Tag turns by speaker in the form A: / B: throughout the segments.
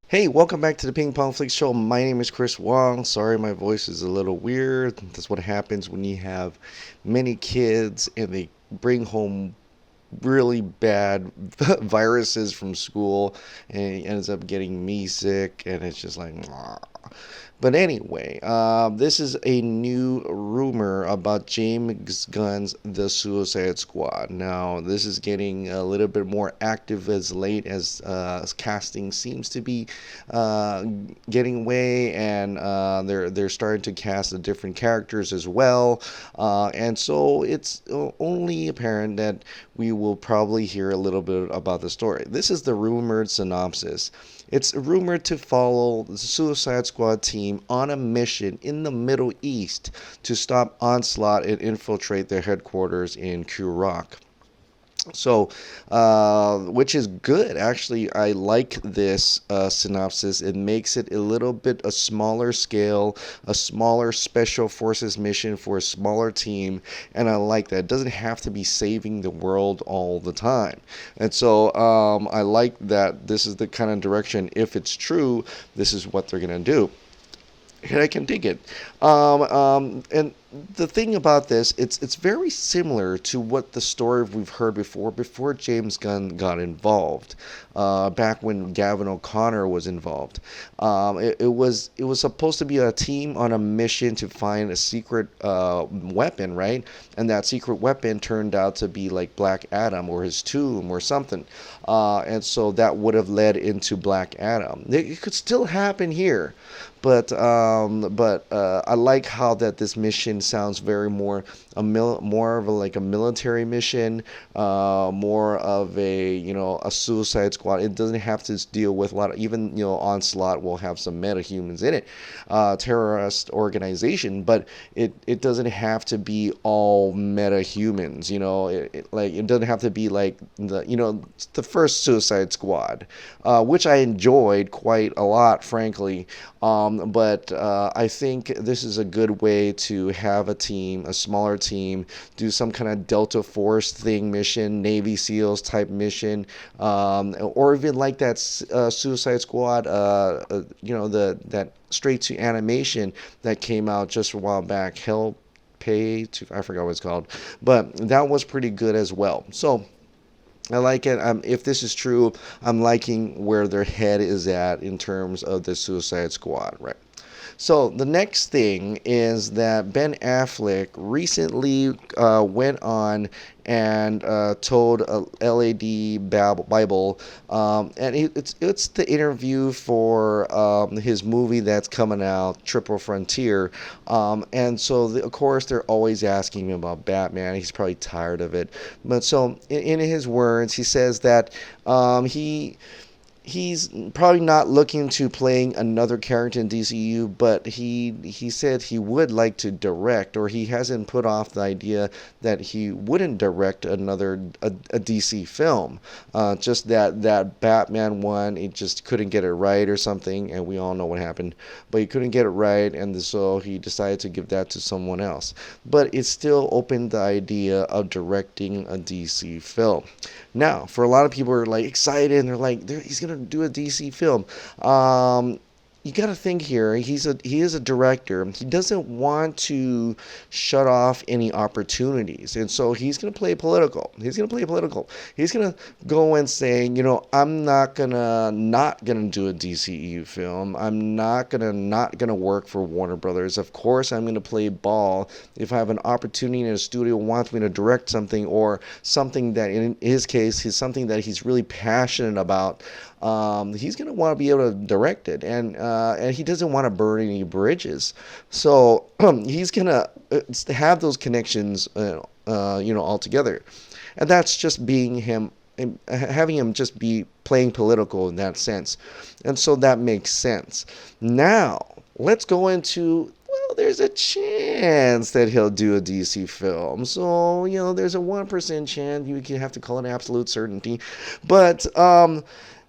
A: Hey, welcome back to the Ping Pong Flick Show. My name is Chris Wong. Sorry, my voice is a little weird. That's what happens when you have many kids and they bring home really bad viruses from school, and it ends up getting me sick, and it's just like, but anyway, this is a new rumor about James Gunn's The Suicide Squad. Now, this is getting a little bit more active as late as casting seems to be uh, getting away, and they're starting to cast the different characters as well, and so it's only apparent that we will probably hear a little bit about the story. This is the rumored synopsis. It's rumored to follow the Suicide Squad team on a mission in the Middle East to stop Onslaught and infiltrate their headquarters in Kurok. So, which is good. Actually, I like this synopsis. It makes it a little bit a smaller scale, a smaller special forces mission for a smaller team, and I like that. It doesn't have to be saving the world all the time. And so, I like that this is the kind of direction, if it's true, this is what they're going to do. And I can dig it. And the thing about this, it's very similar to what the story we've heard before James Gunn got involved, back when Gavin O'Connor was involved. It was supposed to be a team on a mission to find a secret weapon, right? And that secret weapon turned out to be like Black Adam or his tomb or something, and so that would have led into Black Adam. It could still happen here, but I like how that this mission sounds very more of like a military mission, more of a Suicide Squad. It doesn't have to deal with a lot of, even Onslaught will have some metahumans in it, terrorist organization, but it doesn't have to be all metahumans. It doesn't have to be like the first Suicide Squad, which I enjoyed quite a lot, frankly. But I think this is a good way to have a smaller team, do some kind of Delta Force thing mission, Navy SEALs type mission, or even like that Suicide Squad, that straight to animation that came out just a while back. Hell Pay to I forgot what it's called, but that was pretty good as well. So I like it. If this is true, I'm liking where their head is at in terms of the Suicide Squad, right? So the next thing is that Ben Affleck recently went on and told LAD Bible, and it's the interview for his movie that's coming out, Triple Frontier, and so of course they're always asking him about Batman. He's probably tired of it, but so in his words, he says that he's probably not looking to playing another character in DCEU, but he said he would like to direct, or he hasn't put off the idea that he wouldn't direct a DC film. Just that Batman one, he just couldn't get it right or something, and we all know what happened. But he couldn't get it right, and so he decided to give that to someone else. But it still opened the idea of directing a DC film. Now, for a lot of people who are like excited and they're like, he's gonna do a DC film. You got to think here. He is a director. He doesn't want to shut off any opportunities, and so he's gonna play political. He's gonna play political. He's gonna go and say, I'm not gonna do a DCEU film. I'm not gonna work for Warner Brothers. Of course, I'm gonna play ball if I have an opportunity and a studio wants me to direct something, or something that in his case is something that he's really passionate about. He's gonna want to be able to direct it, and he doesn't want to burn any bridges. So he's gonna have those connections, all together, and that's just being him, having him just be playing political in that sense, and so that makes sense. Now let's go into. Well, there's a chance that he'll do a DC film. So, there's a 1% chance. You can have to call it absolute certainty. But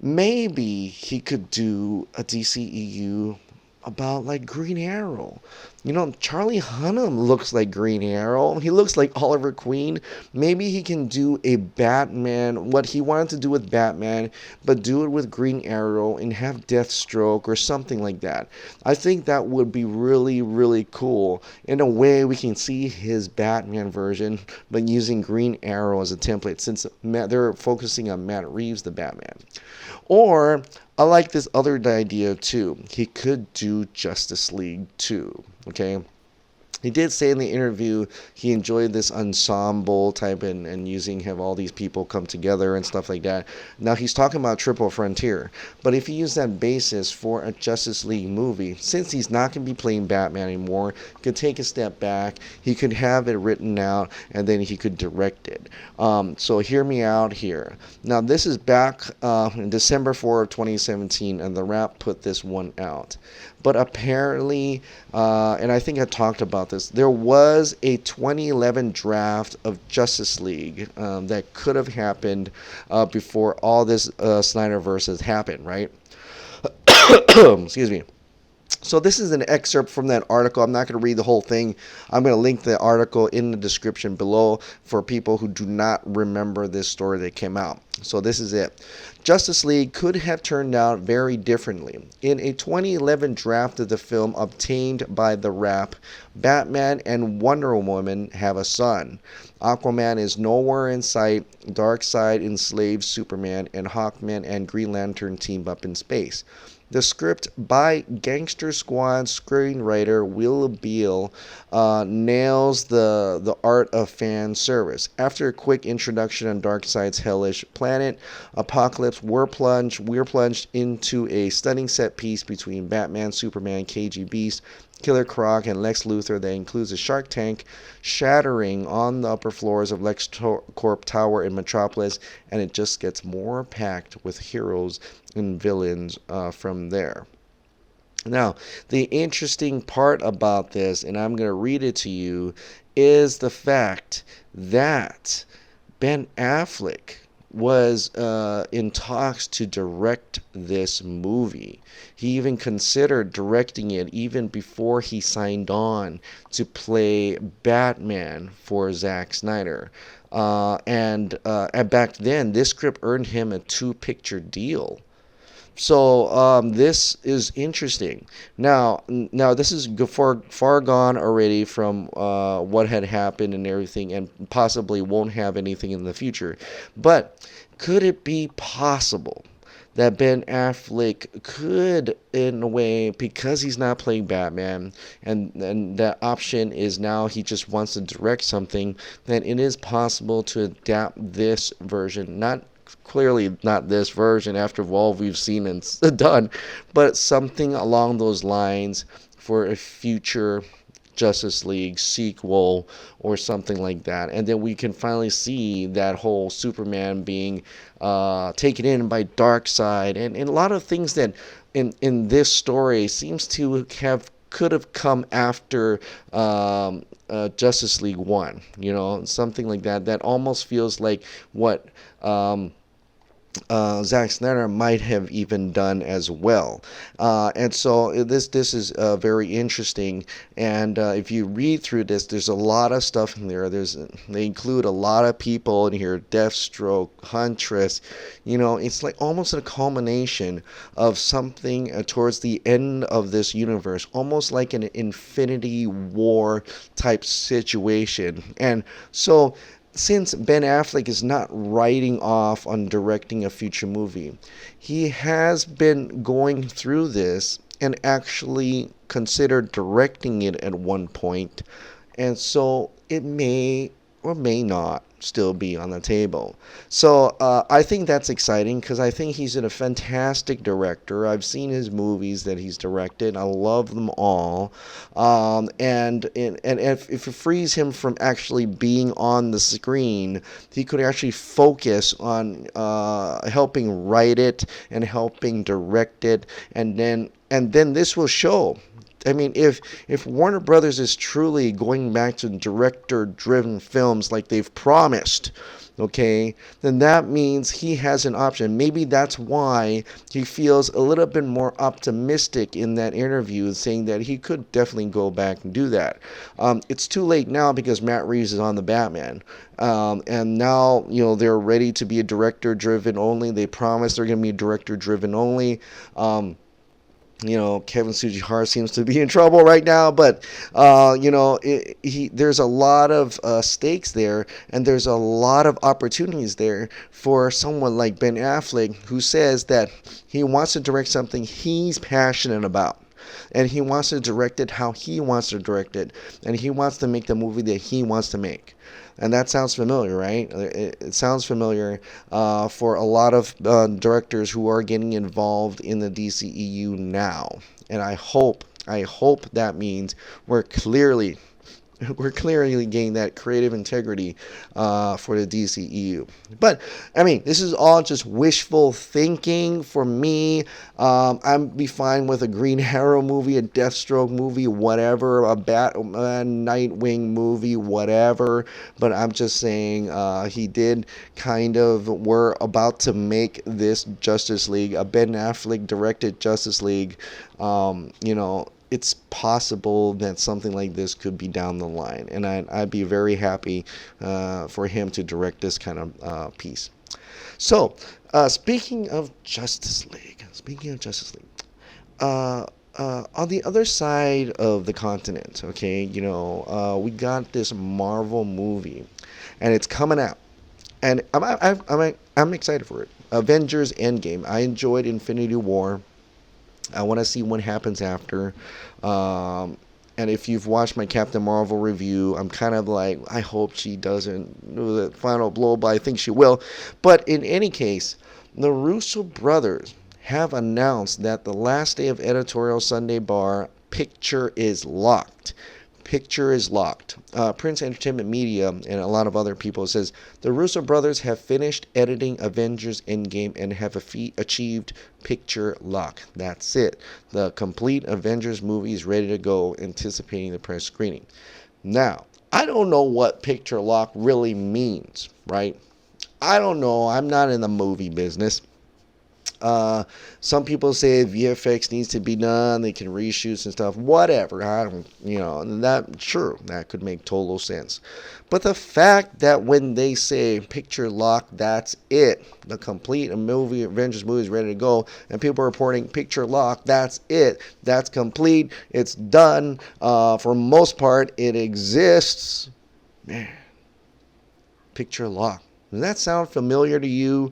A: maybe he could do a DCEU about like Green Arrow. You know, Charlie Hunnam looks like Green Arrow. He looks like Oliver Queen. Maybe he can do a Batman, what he wanted to do with Batman, but do it with Green Arrow and have Deathstroke or something like that. I think that would be really, really cool. In a way, we can see his Batman version, but using Green Arrow as a template since they're focusing on Matt Reeves, the Batman. Or I like this other idea too. He could do Justice League 2. Okay. He did say in the interview he enjoyed this ensemble type and using have all these people come together and stuff like that. Now he's talking about Triple Frontier, but if he used that basis for a Justice League movie, since he's not going to be playing Batman anymore, he could take a step back. He could have it written out and then he could direct it. So hear me out here. Now this is back in December 4 of 2017, and The Wrap put this one out. But apparently, and I think I talked about this, there was a 2011 draft of Justice League that could have happened before all this Snyderverse has happened, right? Excuse me. So this is an excerpt from that article. I'm not going to read the whole thing. I'm going to link the article in the description below for people who do not remember this story that came out. So this is it. Justice League could have turned out very differently. In a 2011 draft of the film obtained by The Wrap, Batman and Wonder Woman have a son. Aquaman is nowhere in sight. Darkseid enslaves Superman, and Hawkman and Green Lantern team up in space. The script by Gangster Squad screenwriter Will Beall nails the art of fan service. After a quick introduction on Darkseid's hellish planet, Apocalypse, we're plunged into a stunning set piece between Batman, Superman, KG Beast, Killer Croc, and Lex Luthor that includes a shark tank shattering on the upper floors of LexCorp Tower in Metropolis, and it just gets more packed with heroes and villains from there. Now, the interesting part about this, and I'm going to read it to you, is the fact that Ben Affleck was in talks to direct this movie. He even considered directing it even before he signed on to play Batman for Zack Snyder. And back then, this script earned him a 2-picture deal. So this is interesting. Now this is far gone already from what had happened and everything, and possibly won't have anything in the future. But could it be possible that Ben Affleck could, in a way, because he's not playing Batman, and that option is now he just wants to direct something, that it is possible to adapt this version, not clearly not this version after all we've seen and done, but something along those lines for a future Justice League sequel or something like that. And then we can finally see that whole Superman being taken in by Darkseid, and a lot of things that in this story seems to have could have come after Justice League 1, you know, something like that. That almost feels like what Zack Snyder might have even done as well. And so this is very interesting. And if you read through this, there's a lot of stuff in there. They include a lot of people in here: Deathstroke, Huntress. You know, it's like almost a culmination of something towards the end of this universe, almost like an Infinity War type situation. And so, since Ben Affleck is not writing off on directing a future movie, he has been going through this and actually considered directing it at one point. And so it may or may not still be on the table. So I think that's exciting because I think he's a fantastic director. I've seen his movies that he's directed. I love them all. And if it frees him from actually being on the screen, he could actually focus on helping write it and helping direct it, and then this will show I mean, if Warner Brothers is truly going back to director-driven films like they've promised, okay, then that means he has an option. Maybe that's why he feels a little bit more optimistic in that interview, saying that he could definitely go back and do that. It's too late now because Matt Reeves is on the Batman. And now, they're ready to be a director-driven only. They promise they're going to be director-driven only. Kevin Sujihara seems to be in trouble right now, but there's a lot of stakes there, and there's a lot of opportunities there for someone like Ben Affleck, who says that he wants to direct something he's passionate about. And he wants to direct it how he wants to direct it. And he wants to make the movie that he wants to make. And that sounds familiar, right? It sounds familiar for a lot of directors who are getting involved in the DCEU now. And I hope that means we're clearly gaining that creative integrity for the DCEU. But, I mean, this is all just wishful thinking for me. I'd be fine with a Green Arrow movie, a Deathstroke movie, whatever, a Batman, Nightwing movie, whatever. But I'm just saying we're about to make this Justice League, a Ben Affleck directed Justice League, it's possible that something like this could be down the line. And I'd be very happy for him to direct this kind of piece. So, speaking of Justice League, on the other side of the continent, okay, we got this Marvel movie, and it's coming out. And I'm excited for it. Avengers Endgame. I enjoyed Infinity War. I want to see what happens after. And if you've watched my Captain Marvel review, I'm kind of like, I hope she doesn't do the final blow, but I think she will. But in any case, the Russo Brothers have announced that the last day of Editorial Sunday Bar picture is locked. Picture is locked. Prince Entertainment Media and a lot of other people says the Russo Brothers have finished editing Avengers Endgame and have achieved picture lock. That's it. The complete Avengers movie is ready to go, anticipating the press screening. Now, I don't know what picture lock really means, right? I don't know. I'm not in the movie business. Some people say VFX needs to be done, they can reshoots and stuff, whatever. I don't, that could make total sense. But the fact that when they say picture lock, that's it, the complete Avengers movie is ready to go, and people are reporting picture lock, that's it, that's complete, it's done, for most part, it exists. Man, picture lock. Does that sound familiar to you?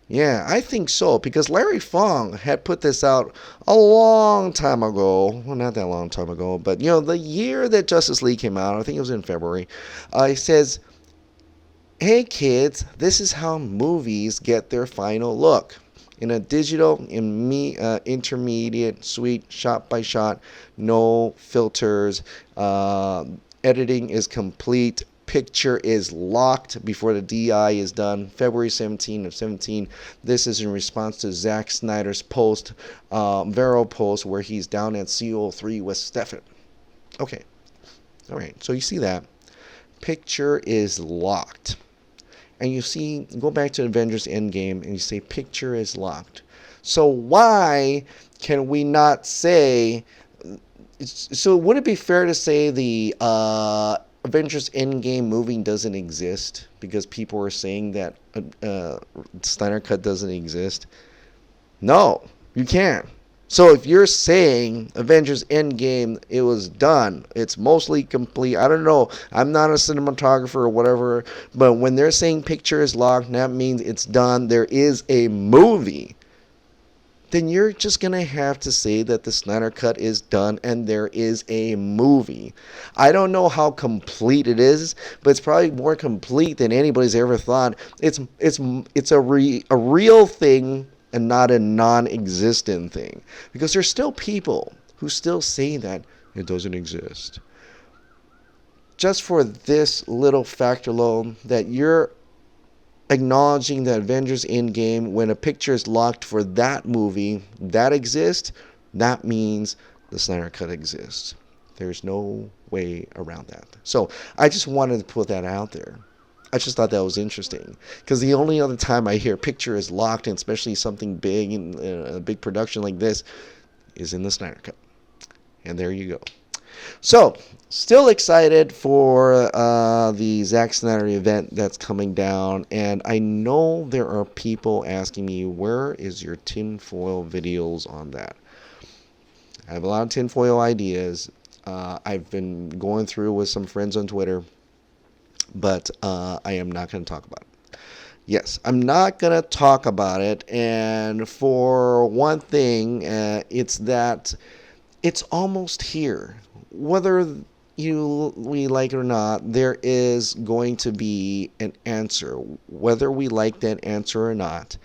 A: Yeah, I think so, because Larry Fong had put this out a long time ago. Well, not that long time ago, but, the year that Justice League came out, I think it was in February, he says, hey kids, this is how movies get their final look. In a digital, intermediate, suite, shot by shot, no filters, editing is complete, picture is locked before the DI is done. February 17 of 17. This is in response to Zack Snyder's post, Vero post, where he's down at CO3 with Stefan. Okay. All right. So you see that. Picture is locked. And you see, go back to Avengers Endgame, and you say picture is locked. So why can we not say... So would it be fair to say the... Avengers Endgame movie doesn't exist because people are saying that Snyder Cut doesn't exist? No, you can't. So if you're saying Avengers Endgame, it was done, it's mostly complete, I don't know, I'm not a cinematographer or whatever, but when they're saying picture is locked, that means it's done, there is a movie, then you're just going to have to say that the Snyder Cut is done and there is a movie. I don't know how complete it is, but it's probably more complete than anybody's ever thought. It's a real thing and not a non-existent thing. Because there's still people who still say that it doesn't exist. Just for this little fact alone, that you're acknowledging that Avengers Endgame, when a picture is locked for that movie that exists, that means the Snyder Cut exists. There's no way around that. So I just wanted to put that out there. I just thought that was interesting because the only other time I hear picture is locked, and especially something big in a big production like this, is in the Snyder Cut. And there you go. So, still excited for the Zack Snyder event that's coming down, and I know there are people asking me, where is your tinfoil videos on that? I have a lot of tinfoil ideas. I've been going through with some friends on Twitter, but I am not going to talk about it. Yes, I'm not going to talk about it, and for one thing, it's that it's almost here. Whether we like it or not, there is going to be an answer, whether we like that answer or not,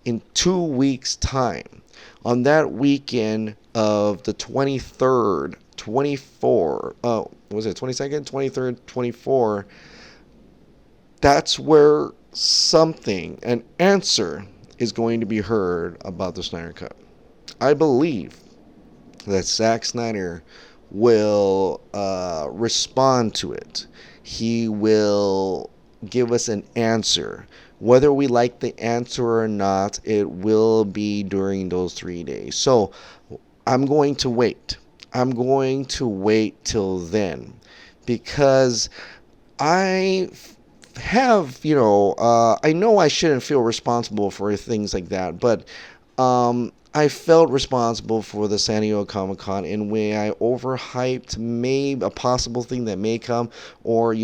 A: in 2 weeks' time. On that weekend of the 23rd, 24, was it 22nd, 23rd, 24, that's where an answer is going to be heard about the Snyder Cut. I believe that Zack Snyder will respond to it. He will give us an answer. Whether we like the answer or not, it will be during those 3 days. So I'm going to wait. I'm going to wait till then because I have, I know I shouldn't feel responsible for things like that, but I felt responsible for the San Diego Comic-Con in way I overhyped maybe a possible thing that may come, or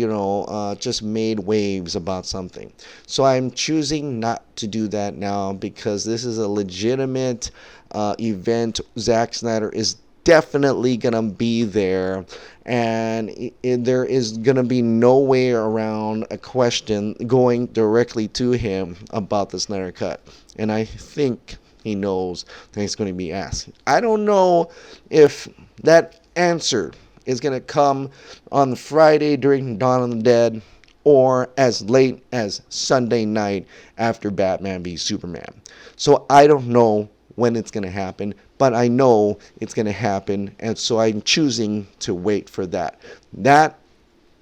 A: just made waves about something. So I'm choosing not to do that now because this is a legitimate event. Zack Snyder is definitely gonna be there, and there is gonna be no way around a question going directly to him about the Snyder Cut, and I think he knows that he's going to be asked. I don't know if that answer is going to come on Friday during Dawn of the Dead or as late as Sunday night after Batman v Superman. So I don't know when it's going to happen, but I know it's going to happen, and so I'm choosing to wait for that. That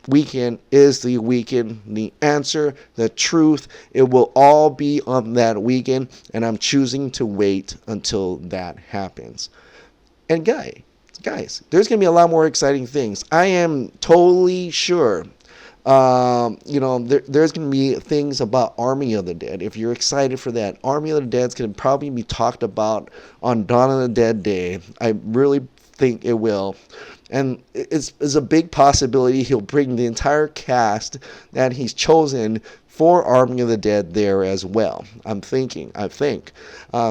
A: weekend is the weekend. The answer, the truth, it will all be on that weekend, and I'm choosing to wait until that happens. And guys, there's going to be a lot more exciting things. I am totally sure. There's going to be things about Army of the Dead. If you're excited for that, Army of the Dead is going to probably be talked about on Dawn of the Dead Day. I really think it will. And it's a big possibility he'll bring the entire cast that he's chosen for Army of the Dead there as well. I think.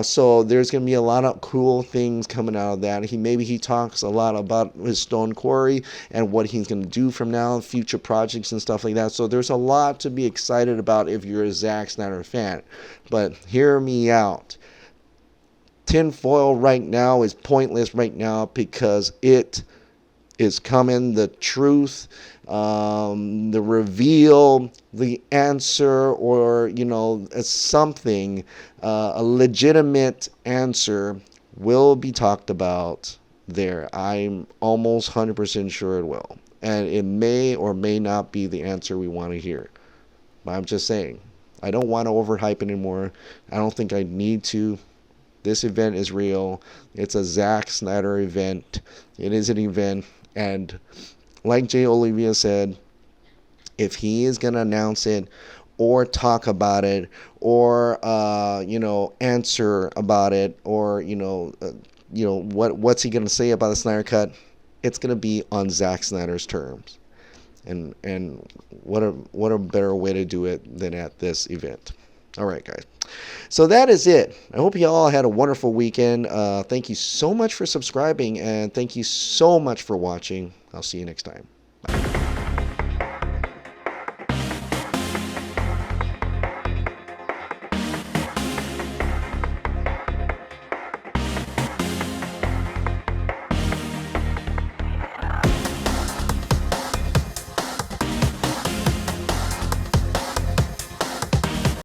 A: So there's going to be a lot of cool things coming out of that. He talks a lot about his Stone Quarry and what he's going to do from now, future projects and stuff like that. So there's a lot to be excited about if you're a Zack Snyder fan. But hear me out. Tinfoil right now is pointless right now because it is coming. The truth, the reveal, the answer, or something, a legitimate answer will be talked about there. I'm almost 100% sure it will, and it may or may not be the answer we want to hear. But I'm just saying, I don't want to overhype anymore. I don't think I need to. This event is real. It's a Zack Snyder event. It is an event. And like Jay Olivia said, if he is going to announce it or talk about it or, answer about it or, what's he going to say about the Snyder Cut, it's going to be on Zack Snyder's terms. And what a better way to do it than at this event. All right, guys. So that is it. I hope you all had a wonderful weekend. Thank you so much for subscribing, and thank you so much for watching. I'll see you next time. Bye.